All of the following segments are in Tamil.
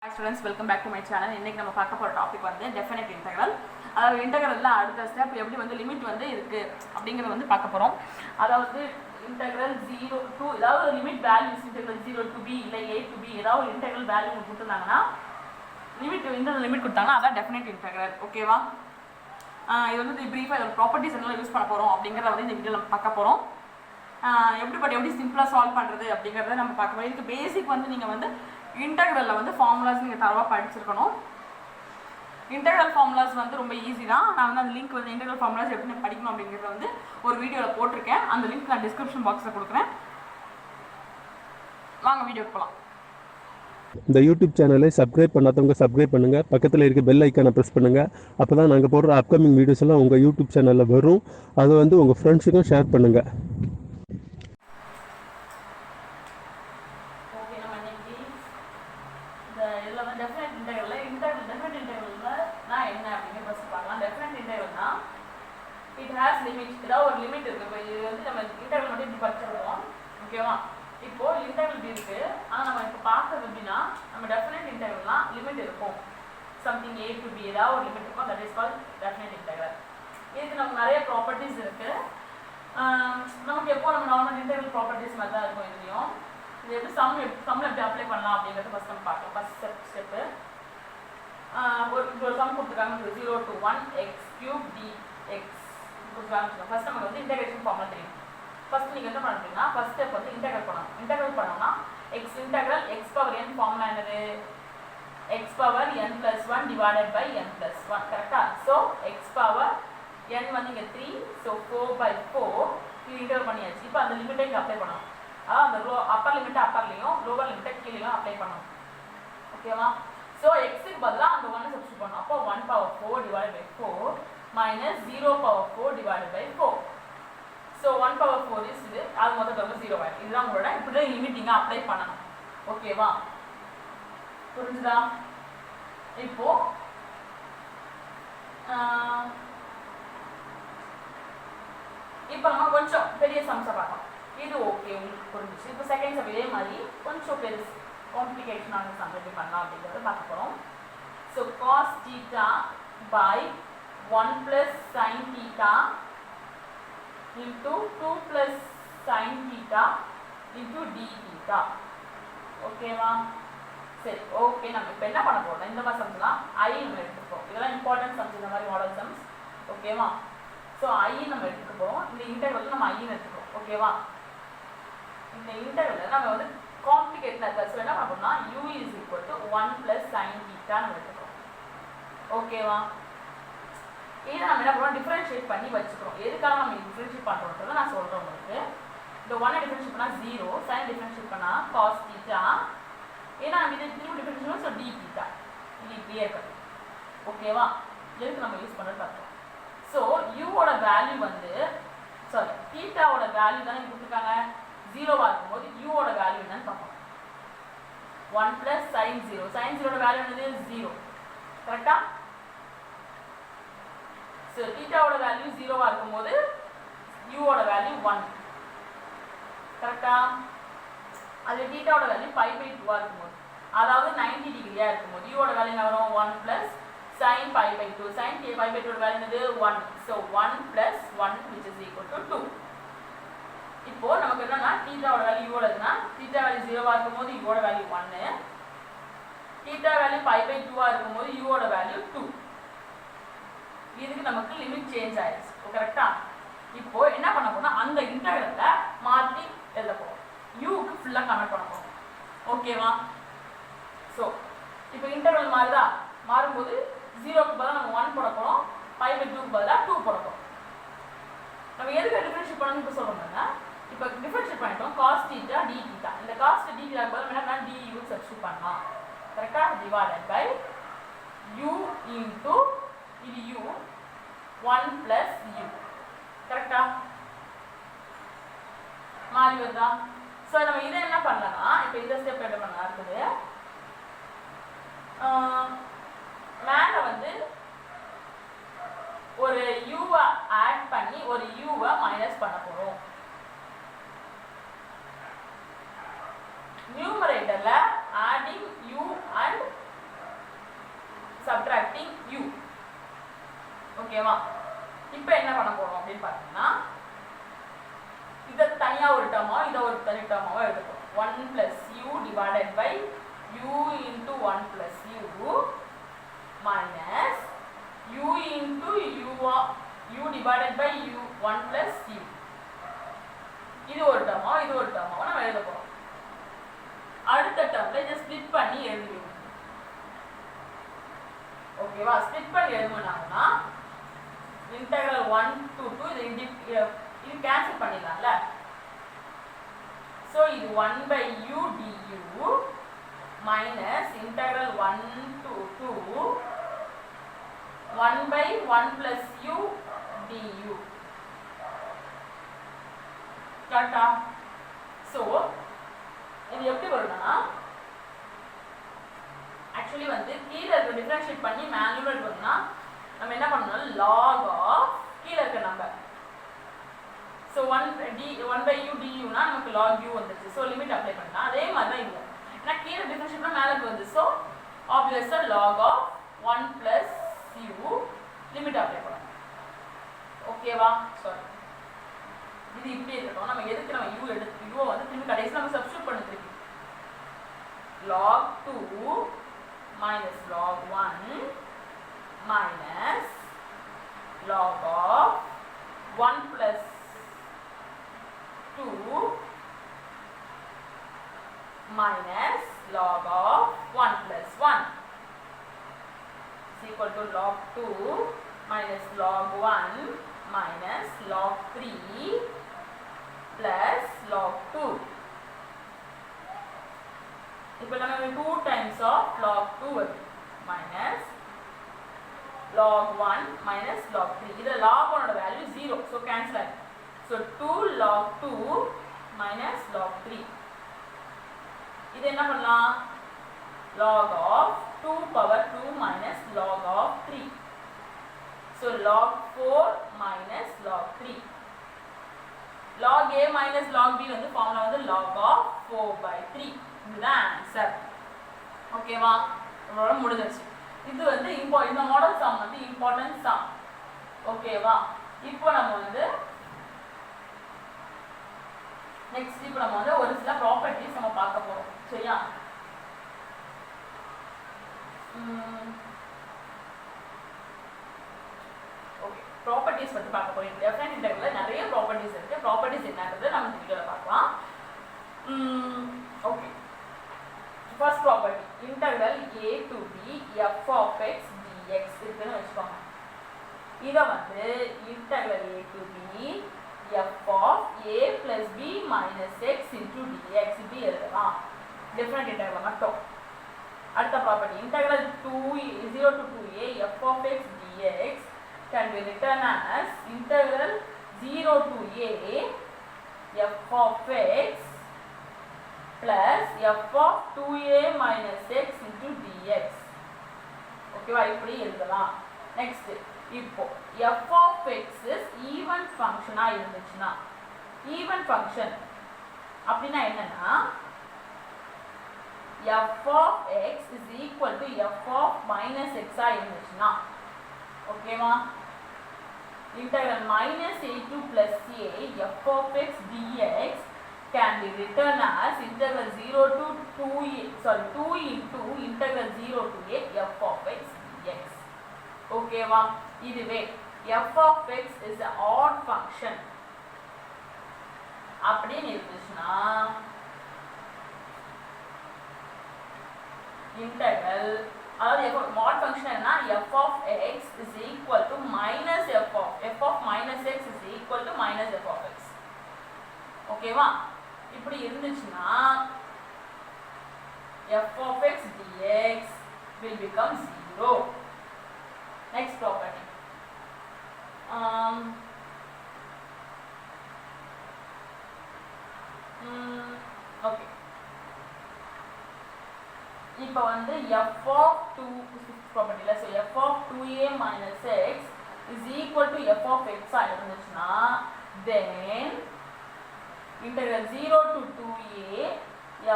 Hi students, welcome back to my channel. இன்னைக்கு நம்ம பார்க்க போற டாபிக் வந்து டெஃபினைட் இன்டெக்ரல். அதாவது இன்டெக்ரல்ல அடுத்த ஸ்டெப் எப்படி வந்து லிமிட் வந்து இருக்கு அப்படிங்கறத வந்து பார்க்க போறோம். அதாவது இன்டெக்ரல் 0 to ஏதாவது limit values integral 0 to b இல்ல a to b ஏதாவது இன்டெக்ரல் வேல்யூ கொடுத்தாங்கன்னா லிமிட் கொடுத்தாங்கன்னா அதான் டெஃபினைட் இன்டெக்ரல். ஓகேவா? இது வந்து பிரீஃபா இதோட ப்ராப்பர்ட்டிஸ் என்ன யூஸ் பண்ண போறோம் அப்படிங்கறத வந்து இந்த வீடியோல நம்ம பார்க்க போறோம். எப்படி சிம்பிளா சால்வ் பண்றது அப்படிங்கறத நம்ம பார்க்க போறோம். இதுக்கு பேசிக் வந்து நீங்க வந்து இன்டெக்ரல்ல வந்து ஃபார்முலாஸ் நீங்கள் தரவா படிச்சிருக்கணும். இன்டெக்ரல் ஃபார்முலாஸ் வந்து ரொம்ப ஈஸி தான். நான் வந்து அந்த லிங்க் வந்து இன்டெக்ரல் ஃபார்முலாஸ் எப்படி படிக்கணும் அப்படிங்கிறத வந்து ஒரு வீடியோவில் போட்டிருக்கேன். அந்த லிங்க் நான் டிஸ்கிரிப்ஷன் பாக்ஸில் கொடுக்குறேன். வாங்க வீடியோக்கு போகலாம். இந்த யூடியூப் சேனலை சப்ஸ்கிரைப் பண்ணாதவங்க சப்ஸ்கிரைப் பண்ணுங்கள், பக்கத்தில் இருக்க பெல் ஐக்கானை ப்ரெஸ் பண்ணுங்கள். அப்போ தான் நாங்கள் போடுற அப்கமிங் வீடியோஸ் எல்லாம் உங்கள் யூடியூப் சேனலில் வரும். அதை வந்து உங்கள் ஃப்ரெண்ட்ஸுக்கும் ஷேர் பண்ணுங்கள். ஒரு லிமிட் இருக்கு. இப்போ இது வந்து நம்ம இன்டெக்ரல் மட்டும் இப்படி படிச்சிருக்கோம். ஓகேவா? இப்போ இன்டெக்ரல் இப்படி இருக்கு. ஆனால் நம்ம இப்போ பார்க்கறது எப்படின்னா நம்ம டெஃபினைட் இன்டெக்ரல்னா லிமிட் இருக்கும். சம்திங் a to b ஏதாவது ஒரு லிமிட் இருக்கும். That is called definite integral. இதுக்கு நமக்கு நிறைய ப்ராப்பர்ட்டிஸ் இருக்கு. நமக்கு எப்போ நம்ம நார்மல் இன்டெக்ரல் ப்ராப்பர்ட்டிஸ் மாதிரி தான் இருக்கும். இதுலையும் இது எப்படி சம்மில் எப்படி அப்ளை பண்ணலாம் அப்படிங்கிறது ஃபர்ஸ்ட் நம்ம பார்க்கலாம். ஃபர்ஸ்ட் ஸ்டெப்பு ஒரு சம் கொடுத்துருக்காங்க. 0 to 1 x cube dx first நமக்கு வந்து இன்டெகிரேஷன் ஃபார்முலா தெரியும். ஃபர்ஸ்ட் நீங்கள் என்ன பண்ணுறீங்கன்னா ஃபர்ஸ்ட் ஸ்டெப் வந்து இன்டெகிரேட் பண்ணணும். இன்டெகிரேட் பண்ணோம்னா x integral x power n formula என்னது? X power n + 1 divided by n + 1. கரெக்டா? ஸோ எக்ஸ் பவர் n வந்து இங்கே 3, ஸோ 4/4 இது இன்டெகிரேட் பண்ணியாச்சு. இப்போ அந்த லிமிட்டை இங்கே அப்ளை பண்ணணும். அந்த அப்பர் லிமிட்டை அப்பர்லையும் லோவர் லிமிட்டை கீழேயும் அப்ளை பண்ணணும். ஓகேவா? ஸோ எக்ஸுக்கு பதிலாக அந்த 1 சப்ஸ்டியூட் பண்ணணும். அப்போ 1/4 divided by 4 minus 0/4 divided by 4. So 1/4 is இது அது மொத்தம் 0 ஆயிடும். இதுதான் உங்களோட இப்படி லிமிட் நீங்க அப்ளை பண்ணணும். ஓகேவா? புரிஞ்சுதா? இப்போ நம்ம கொஞ்சம் பெரிய சம்ஸை பார்க்கலாம். இது ஓகே உங்களுக்கு புரிஞ்சுச்சு. இப்போ செகண்ட் சம் இதே மாதிரி கொஞ்சம் பெருசு காம்ப்ளிகேஷனான சம் எப்படி பண்ணலாம் அப்படிங்கிறத பார்க்க போகிறோம். So cos theta by 1 plus sin theta into 2 plus sin theta into d theta. ஓகேவா? சரி, ஓகே. நம்ம இப்போ என்ன பண்ண போறோம்? இந்த மாதிரி சம்ஸ்லாம் ஐ நம்ம எடுத்துப்போம். இதெல்லாம் இம்பார்ட்டன்ட் சம்ஸ், இந்த மாதிரி மாடல் சம்ஸ். ஓகேவா? ஸோ ஐ நம்ம எடுத்துக்க போறோம். இந்த இன்டெகிரல் நம்ம ஐன்னு எடுத்துக்கிறோம். ஓகேவா? இந்த இன்டெகிரல் நம்ம வந்து காம்ப்ளிகேட்டட் இருக்காது. ஸோ என்ன பண்ணோம்னா u is equal to 1 plus sin theta நம்ம எடுத்துக்கிறோம். ஓகேவா? இதை நம்ம என்ன பண்ணுறோம்? டிஃபரன்ஷியேட் பண்ணி வச்சுக்கிறோம். எதுக்காக நம்ம டிஃபரன்ஷியேட் பண்ணுறோன்றதை நான் சொல்கிறேன் உங்களுக்கு. இந்த 1 டிஃபரன்ஷியேட் பண்ணால் 0, sin டிஃபரன்ஷியேட் பண்ணால் cos theta. ஏன்னா நம்ம இது திரும்ப டிஃபரன்ஷியேட் ஸோ d theta. இது இப்படியே இருக்குது. ஓகேவா? எதுக்கு நம்ம யூஸ் பண்ணுறது பார்த்தோம். ஸோ யூவோட வேல்யூ வந்து தீட்டாவோட வேல்யூ தானே கொடுத்துருக்காங்க. 0வா இருக்கும்போது யூவோட வேல்யூ என்னன்னு பார்ப்போம். 1 plus sin 0. sin 0ஓட வேல்யூ என்னது? 0. கரெக்டா? ஸோ தீட்டாவோட வேல்யூ 0வா இருக்கும்போது யூவோட வேல்யூ 1. கரெக்டா? அது தீட்டாவோட வேல்யூ π/2 இருக்கும்போது, அதாவது 90 டிகிரியா இருக்கும்போது யூவோட வேல்யூ என்ன வரும்? 1 plus sin π/2. sin π/2 வேல்யூ என்னது? 1. So 1 plus 1 which is equal to 2. இப்போ நமக்கு என்னன்னா தீட்டாவோட வேல்யூ யூவோட இருக்குன்னா தீட்டா வேல்யூ 0வா இருக்கும்போது யூவோட வேல்யூ 1, தீட்டா வேல்யூ π/2 இருக்கும்போது யூவோட வேல்யூ 2. இதுக்கு நமக்கு லிமிட் சேஞ்ச் ஆயிடுச்சு. கரெக்டா? இப்போ என்ன பண்ண போறோம்னா அந்த இன்டெகிரலை மாற்றி எழுத போறோம். யூக்கு ஃபுல்லாக கன்வெர்ட் பண்ண போறோம். ஓகேவா? ஸோ இப்போ இன்டெகிரல் மாறுதா? மாறும்போது 0க்கு பதிலாக நம்ம 1 போட போறோம், π/2க்கு பதிலாக 2 போட போறோம். நம்ம எதுக்கு டிஃபரன்ஷியேட் பண்ணணும்னு இப்போ சொல்றோம்னா இப்போ டிஃபரன்ஷியேட் பண்ணிட்டோம். cos theta d theta. இந்த cos d theta க்கு பதிலாக என்ன du சப்ஸ்டிட்யூட் பண்ணலாம். கரெக்டா? டிவைடட் பை u into இது u 1 plus u. கரெக்டா? மாறி வருதா? ஸோ நம்ம இதை என்ன பண்ணலாம்னா இப்போ இந்த ஸ்டெப் என்ன பண்ணலாம் இருக்குது. மேலே வந்து ஒரு யூவை ஆட் பண்ணி ஒரு யூவை மைனஸ் பண்ண போகிறோம். நியூமரேட்டர்ல adding u and ஓகேவா? இப்போ என்ன பண்ண போறோம் அப்படின்னு பார்த்தீங்கன்னா இதை தனியா ஒரு டேர்மா இதை ஒரு தனி டேர்மாவா எடுத்துக்கணும். 1 + u divided by u into 1 + u minus u into u divided by u 1 + u. இது ஒரு டேர்மா இது ஒரு டேர்மாவா நம்ம எழுத போறோம். அடுத்த டேர்ம்ல இதை ஸ்ப்ளிட் பண்ணி எழுதுவோம். ஓகேவா? ஸ்ப்ளிட் பண்ணி எழுதுனாங்கன்னா integral 1 to 2 இது கேன்சல் பண்ணிடலாம்ல. ஸோ இது 1/u du minus integral 1 to 2 1/1 + u du. கரெக்டா? ஸோ இது எப்படி வரும்னா ஆக்சுவலி வந்து கீழே இருக்க டிஃபரன்ஷியேட் பண்ணி மேனுவல் பண்ணா நம்ம என்ன பண்ணணும் log ஆஃப் கீழே இருக்க நம்பர். ஸோ 1/u du னா நமக்கு log u வந்துச்சு. ஸோ லிமிட் அப்ளை பண்ணலாம். அதே மாதிரி தான் இல்லை ஏன்னா கீழே டிஃபரன்ஷியேட் பண்ணால் மேலே வந்து ஸோ ஆப்வியஸாக log of 1 + u limit apply பண்ணலாம். ஓகேவா? சாரி இது இப்படி இருக்கட்டும். நம்ம எதுக்கு நம்ம u எடுத்து u வந்து திரும்பி கடைசியில் நம்ம சப்ஸ்டிட்யூட் பண்ணி திருப்பி log 2 minus log 1 minus log of 1 + 2 minus log of 1 + 1 is equal to log 2 minus log 1 minus log 3 plus log 2. இப்போ நம்ம 2 times of log 2 வருது minus log 1 minus log 3. இதுல log 1 ஓட வேல்யூ 0 so cancel ஆயிடும். so 2 log 2 minus log 3. இது என்ன பண்ணலாம் log of 2 power 2 minus log of 3. so log 4 minus log 3. log a minus log b வந்து ஃபார்முலா வந்து log of 4/3. இதுதான் ஆன்சர். ஓகேவா? நம்மளோட முடிஞ்சிருச்சு. இது வந்து இந்த மாடல் சம் வந்து இம்பார்ட்டன்ட் சம். ஓகேவா? இப்போ நம்ம வந்து நெக்ஸ்ட் இப்போ நம்ம வந்து ஒரு சில ப்ராப்பர்ட்டிஸ் நம்ம பார்க்க போறோம். சரியா? ஓகே, ப்ராப்பர்ட்டிஸ் பத்தி பார்க்க போறோம். டெஃபைனைட் இன்டெக்ரல்ல நிறைய ப்ராப்பர்ட்டிஸ் இருக்கு. ப்ராப்பர்ட்டிஸ் என்னன்றது நம்ம இந்த வீடியோல பார்க்கலாம். Okay, first property integral a to b f of x dx இருக்குன்னு வெச்சுக்கோங்க. இத வந்து integral a to b f of a plus b minus x into dx இப்படி எழுதலாம். டிஃபரண்ட் இன்டெக்ரல் மட்டும். அடுத்த property integral 0 to 2a f of x dx can be written as integral 0 to a f of x plus f of 2a minus x into dx. ஓகேவா? இப்படி எழுதலாம். நெக்ஸ்ட் இப்போ f of x is even ஃபங்க்ஷனா இருந்துச்சுன்னா ஈவன் ஃபங்க்ஷன் அப்படின்னா என்னன்னா f of x is equal to f of minus x ஆ இருந்துச்சுன்னா ஓகேவா? integral minus a2 plus a f of x dx can be written as integral 0 to 2 into integral 0 to a f of x dx. ஓகேவா? இதுவே f of x is an odd function அப்படின்னு இருந்துச்சுன்னா இன்டெக்ரல் அதாவது mod ஃபங்க்ஷன் என்ன f of x is equal to minus f of minus x is equal to minus f of x. ஓகேவா? இப்படி இருந்துச்சுன்னா f of x dx will become 0. next property okay, இப்போ வந்து f of 2 ப்ராப்பர்ட்டில so f of 2a minus x is equal to f of x ஆ இருந்துச்சுன்னா then integral 0 to 2a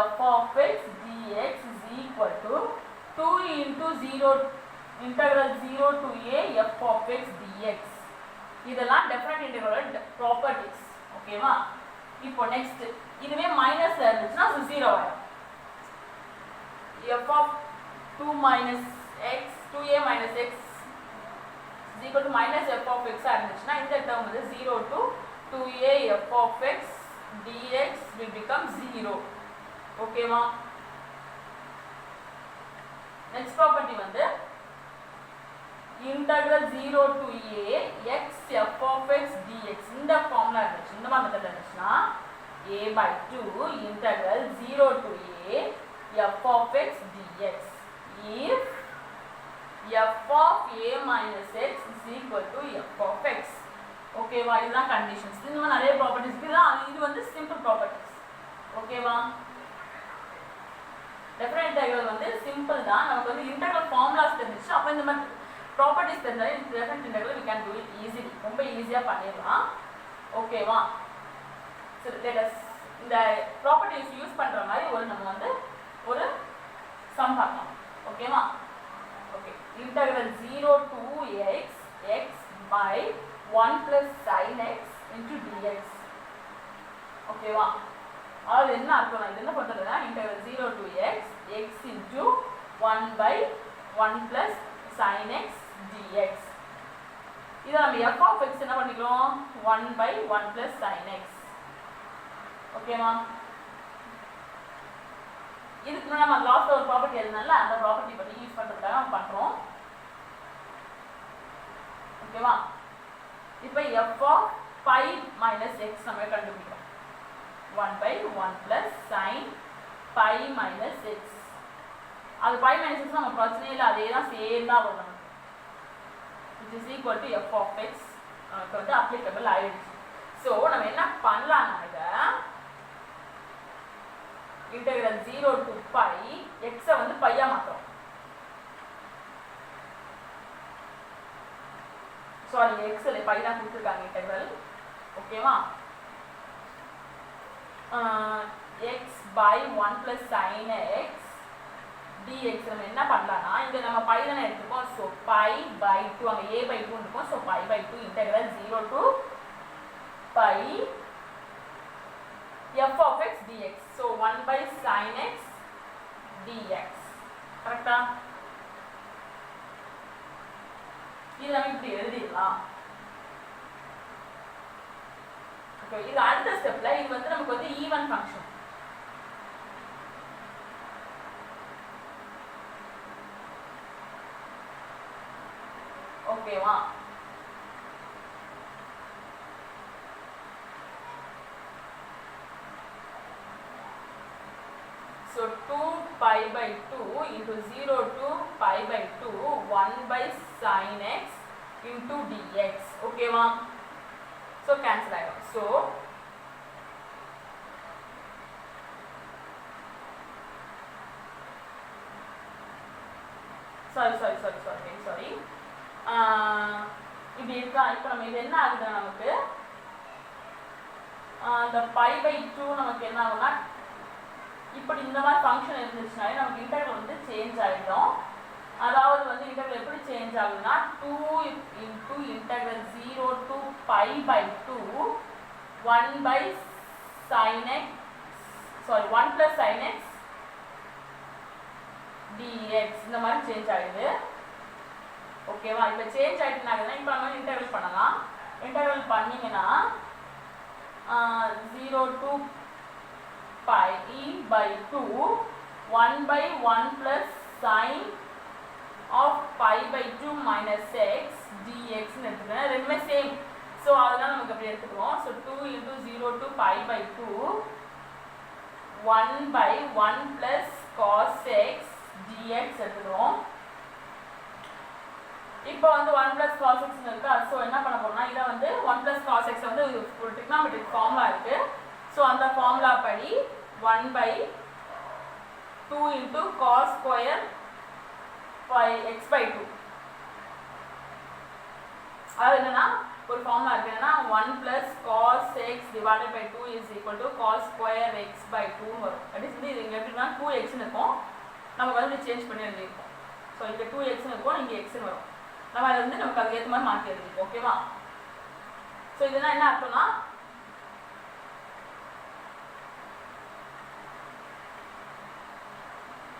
f of x dx is equal to 2 into 0 integral 0 to a f of x dx. இதெல்லாம் definite integral properties. ஓகேவா? இப்போ next இதுவே மைனஸ்ல இருந்துச்சுன்னா 0 ஆயிடும். f of 2 minus x 2a minus x is equal to minus f of x இருந்துச்சுன்னா இந்த term வந்து 0 to 2a f of x dx will become 0. ஓகேவா? next property வந்து integral 0 to a x f of x dx இந்த ஃபார்முலா இருந்துச்சு இந்த மாதிரி மெத்தட் இருந்துச்சுன்னா a by 2 integral 0 to a f of x dx if f of a minus x is equal to f of x. ஓகேவா? இதுதான் கண்டிஷன்ஸ். இந்த மாதிரி நிறைய ப்ராப்பர்ட்டிஸ் இருக்குது. இது வந்து சிம்பிள் ப்ராப்பர்ட்டிஸ். ஓகேவா? டெஃபரன்ட் இன்டெக்ரல் வந்து சிம்பிள் தான். நமக்கு வந்து இன்டெக்ரல் ஃபார்முலாஸ் தெரிஞ்சிச்சு. அப்போ இந்த மாதிரி ப்ராப்பர்ட்டிஸ் தெரிஞ்சாலே different integral we can do it easily. ரொம்ப ஈஸியாக பண்ணிடலாம். ஓகேவா? சரி, இந்த ப்ராப்பர்ட்டிஸ் யூஸ் பண்ணுற மாதிரி நம்ம வந்து ஒரு சம் பார்க்கலாம். ஓகேவா? Okay, integral 0 to x x by 1 plus sin x into dx. ஓகேவா? அது என்ன அர்த்தம்? இது என்ன பண்றதுன்னா integral 0 to x x into 1 by 1 plus sin x dx. இத நம்ம f of x என்ன பண்ணிக்கிறோம்? 1 by 1 plus sin x. ஓகேவா? இதுக்கு நம்ம லாஸ்ட்ல ஒரு ப்ராப்பர்ட்டி எழுதனால அந்த ப்ராப்பர்ட்டி பத்தி யூஸ் பண்றதுக்காக நம்ம பண்றோம். ஓகேவா? இப்போ f of pi minus x நம்ம கண்டுபிடிக்கிறோம். 1 by 1 plus sin pi minus x. அது pi minus x நம்ம பிரச்சனை இல்லை, அதே தான் சேம் தான் வரும் நமக்கு. which is equal to f of x நமக்கு வந்து applicable ஆயிடுச்சு. ஸோ நம்ம என்ன பண்ணலாம்னாக்க integral 0 to pi x வந்து பையா மாற்றோம். சாரி, x இல்லை பை தான் கொடுத்துருக்காங்க integral. ஓகேவா? x by 1 plus sin x dx நம்ம என்ன பண்ணலாம்னா இங்க நம்ம பை தானே எடுத்துப்போம். ஸோ பை பை 2 அங்கே a by 2 இருக்கும். So pi by 2 integral 0 to pi f of x dx. So 1 by sin x dx. கரெக்டா? இது நம்ம இப்படி எழுதிடலாம். இது அடுத்த ஸ்டெப்ல இது வந்து நமக்கு வந்து ஈவன் ஃபங்க்ஷன். ஓகேவா? so 2 pi by 2 into 0 to pi by 2 1 by sin x into dx. ஓகேவா? so cancel ஆயிடும். so sorry இப்படி இருக்கா. இப்போ நம்ம இது என்ன ஆகுதுன்னா நமக்கு இந்த pi by 2 நமக்கு என்ன ஆகும்னா இப்படி இந்த மாதிரி ஃபங்க்ஷன் இருந்துச்சுனாலே நமக்கு இன்டெக்ரல் வந்து சேஞ்ச் ஆகிடும். அதாவது வந்து இன்டெக்ரல் எப்படி சேஞ்ச் ஆகுதுன்னா 2 into integral 0 to pi by 2 1 by sin x 1 plus sin x dx இந்த மாதிரி சேஞ்ச் ஆகுது. ஓகேவா? இப்போ சேஞ்ச் ஆகிட்டுனாங்கன்னா இப்போ நம்ம இன்டெக்ரல் பண்ணலாம். இன்டெக்ரல் பண்ணிங்கன்னா 0 to pi by 2 1 by 1 plus sin of pi by 2 minus x dx ன்னு எடுத்துக்கிறேன். ரெண்டுமே சேம். ஸோ அதனால நமக்கு அப்படி எடுத்துக்கிறோம். So 2 into 0 to pi by 2 1 by 1 plus cos x dx எடுத்துக்கிறோம். இப்போ வந்து 1 plus cos x இருக்கா. ஸோ என்ன பண்ண போறோம்னா இதை வந்து 1 plus cos x வந்து ஒரு trigonometric ஃபார்முலா இருக்கு. ஸோ அந்த ஃபார்முலா படி 1 by 2 into cos square by x by 2. அது என்னன்னா ஒரு ஃபார்முலா இருக்கு. என்னன்னா 1 plus cos x divided by 2 is equal to cos square x by 2 வரும். தட் இஸ் இது இங்க எப்படின்னா 2x ன்னு இருக்கும். நம்ம வந்து சேஞ்ச் பண்ணி எழுதிருக்கோம். ஸோ இங்கே 2x இருக்கும், இங்கே x வரும். நம்ம அதை வந்து நமக்கு அதுக்கு ஏற்ற மாதிரி மாற்றி எழுதிப்போம். ஓகேவா? ஸோ இதெல்லாம் என்ன அர்த்தம்னா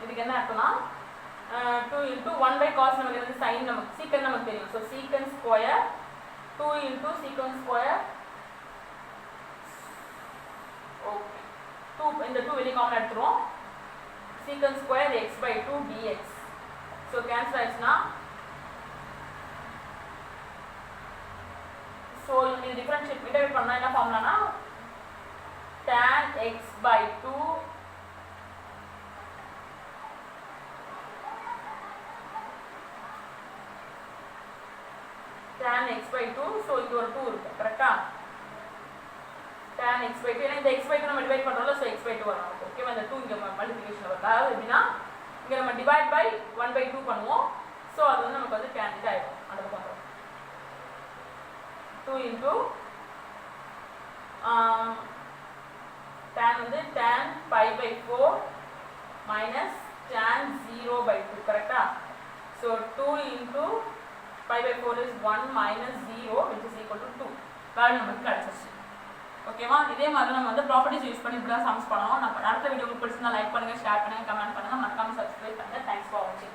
இதுக்கு என்ன அர்த்தம்னா 2 into 1 by cos நமக்கு வந்து sin நமக்கு secant நமக்கு தெரியும். So secant square 2 into secant square okay 2 இந்த 2 வெளியே காமன் எடுத்துருவோம். secant square x by 2 dx. So cancel ஆயிடுச்சுன்னா ஸோ இது டிஃபரன்ஷியேட் இன்டகிரேட் பண்ணால் என்ன ஃபார்முலானா tan x by 2 tan x by 2. So இது ஒரு 2 இருக்கு கரெக்டா? tan x by 2 ஏன்னா இந்த x by 2 நம்ம டிவைட் பண்ணுறோம்ல, ஸோ x by 2 வரும். ஓகேவா? இந்த 2 இங்கே மல்டிப்ளிகேஷன் வரும். அதாவது எப்படின்னா இங்கே நம்ம டிவைட் பை 1 by 2 பண்ணுவோம். ஸோ அது வந்து நமக்கு வந்து tan இதாகிடும். அந்த பண்ணுறோம் 2 இன்ட்டு tan வந்து tan pi by 4 minus tan 0 by 2 கரெக்டா? So 2 into pi by 4 is 1 minus 0 which is equal to 2. Value நமக்கு கிடைச்சிருச்சு. ஓகேவா? இதே மாதிரி நம்ம வந்து ப்ராப்பர்ட்டிஸ் யூஸ் பண்ணி இப்படி தான் சம்ஸ் பண்ணணும். நம்ம அடுத்த வீடியோ உங்களுக்கு பிடிச்சிருந்தா லைக் பண்ணுங்கள், ஷேர் பண்ணுங்கள், கமெண்ட் பண்ணுங்கள், மறக்காம சப்ஸ்கிரைப் பண்ணுங்கள். தேங்க்ஸ் ஃபார் வாட்சிங்.